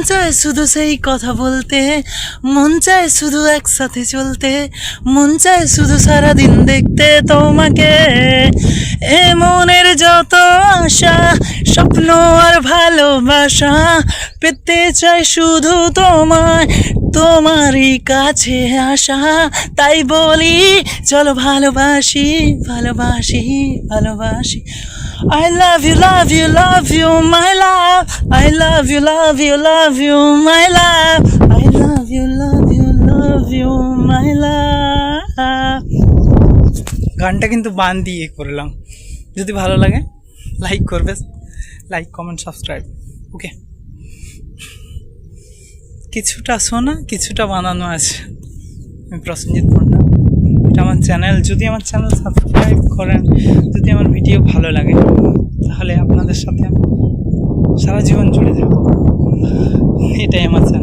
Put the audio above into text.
চায় শুধু সেই কথা বলতে, মন চায় শুধু একসাথে চলতে, মন চায় শুধু সারাদিন দেখতে তোমাকে। এ মনের যত আশা, স্বপ্ন আর ভালোবাসা, পেতে চাই শুধু তোমায়, তোমারই কাছে আসা। তাই বলি চলো ভালোবাসি, ভালোবাসি, ভালোবাসি। I love you, love you, love you, my love. I love you, love you, love you, my love. I love you, love you, love you, my love. গানটা কিন্তু বান দিয়ে করলাম। যদি ভালো লাগে লাইক করবে, লাইক কমেন্ট সাবস্ক্রাইব। ওকে, কিছুটা শোনা কিছুটা বানানো আছে। আমি প্রসেনজিৎ পণ্ডা, এটা আমার চ্যানেল। যদি আমার চ্যানেল সাবস্ক্রাইব করেন, যদি আমার ভিডিও ভালো লাগে, তাহলে আপনাদের সাথে আমি সারা জীবন জুড়ে থাকবো। এটাই আমার চ্যানেল।